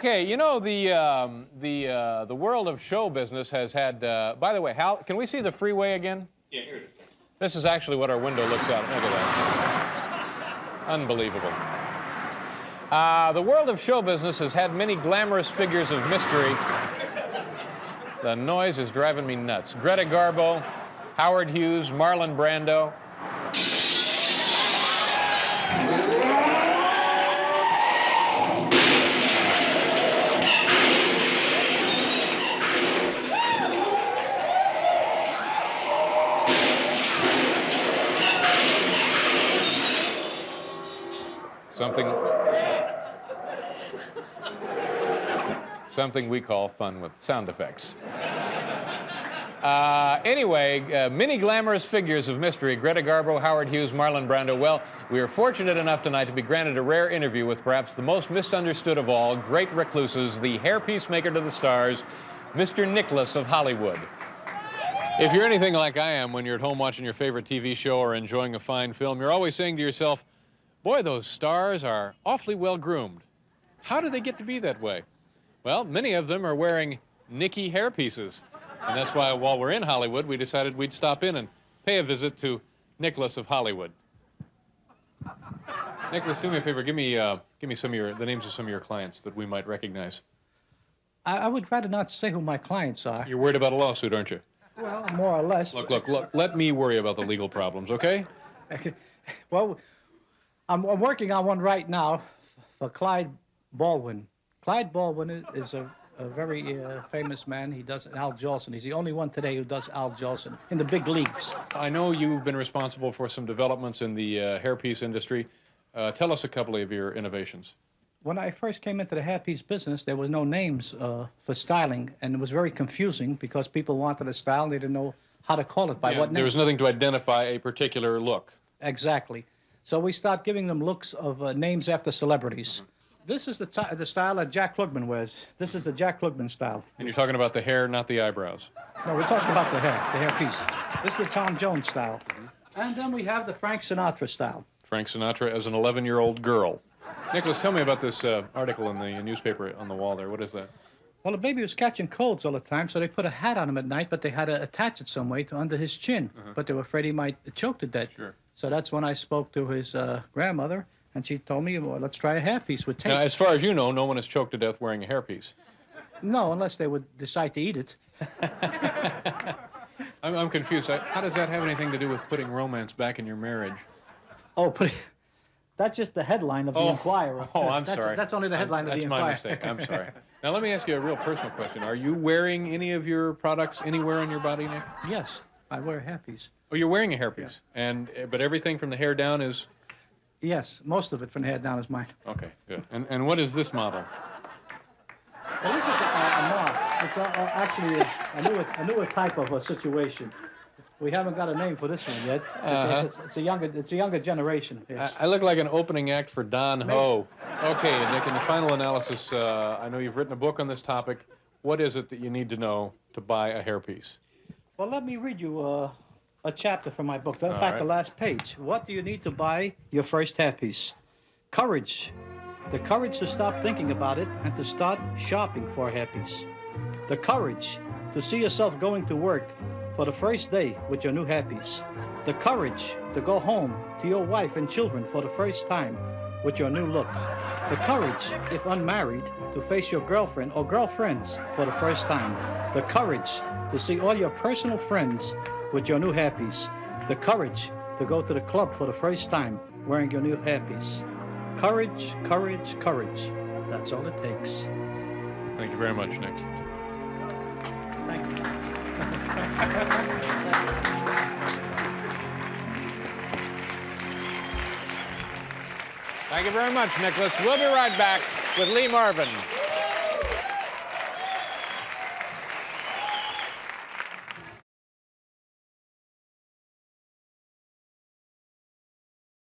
Okay, you know, the world of show business has had, by the way, Hal, can we see the freeway again? Yeah, here it is. This is actually what our window looks out. Look at that. Unbelievable. The world of show business has had many glamorous figures of mystery. The noise is driving me nuts. Greta Garbo, Howard Hughes, Marlon Brando. Something we call fun with sound effects. Anyway, many glamorous figures of mystery, Greta Garbo, Howard Hughes, Marlon Brando. Well, we are fortunate enough tonight to be granted a rare interview with perhaps the most misunderstood of all, great recluses, the hairpiece maker to the stars, Mr. Nicholas of Hollywood. If you're anything like I am when you're at home watching your favorite TV show or enjoying a fine film, you're always saying to yourself, boy, those stars are awfully well groomed. How do they get to be that way? Well, many of them are wearing Nicky hairpieces. And that's why, while we're in Hollywood, we decided we'd stop in and pay a visit to Nicholas of Hollywood. Nicholas, do me a favor. Give me some of the names of some of your clients that we might recognize. I would rather not say who my clients are. You're worried about a lawsuit, aren't you? Well, more or less. Look. Let me worry about the legal problems, okay? Well, I'm working on one right now for Clyde Baldwin. Clyde Baldwin is a very famous man. He does Al Jolson. He's the only one today who does Al Jolson in the big leagues. I know you've been responsible for some developments in the hairpiece industry. Tell us a couple of your innovations. When I first came into the hairpiece business, there was no names for styling, and it was very confusing because people wanted a style and they didn't know how to call it by what name. There was nothing to identify a particular look. Exactly. So we start giving them looks of names after celebrities. Mm-hmm. This is the style that Jack Klugman wears. This is the Jack Klugman style. And you're talking about the hair, not the eyebrows. No, we're talking about the hairpiece. This is the Tom Jones style. Mm-hmm. And then we have the Frank Sinatra style. Frank Sinatra as an 11-year-old girl. Nicholas, tell me about this article in the newspaper on the wall there. What is that? Well, the baby was catching colds all the time, so they put a hat on him at night, but they had to attach it some way to under his chin. But they were afraid he might choke to death. Sure. So that's when I spoke to his grandmother, and she told me, well, let's try a hairpiece with tape. Now, as far as you know, no one is choked to death wearing a hairpiece. No, unless they would decide to eat it. I'm confused. How does that have anything to do with putting romance back in your marriage? Oh, that's just the headline of the Inquirer. Oh, I'm sorry. That's only the headline of the Inquirer. That's my mistake. I'm sorry. Now, let me ask you a real personal question. Are you wearing any of your products anywhere on your body, Nick? Yes, I wear a hairpiece. Oh, you're wearing a hairpiece? Yeah. But everything from the hair down is? Yes, most of it from the hair down is mine. Okay, good. And what is this model? Well, this is a model. It's actually a newer type of a situation. We haven't got a name for this one yet. It's a younger generation. I look like an opening act for Don Ho. Okay, Nick, in the final analysis, I know you've written a book on this topic. What is it that you need to know to buy a hairpiece? Well, let me read you a chapter from my book. In fact, the last page. What do you need to buy your first hairpiece? Courage. The courage to stop thinking about it and to start shopping for a hairpiece. The courage to see yourself going to work for the first day with your new hairpiece. The courage to go home to your wife and children for the first time with your new look. The courage, if unmarried, to face your girlfriend or girlfriends for the first time. The courage to see all your personal friends with your new hairpiece. The courage to go to the club for the first time wearing your new hairpiece. Courage, courage, courage. That's all it takes. Thank you very much, Nick. Thank you. Thank you very much, Nicholas. We'll be right back with Lee Marvin.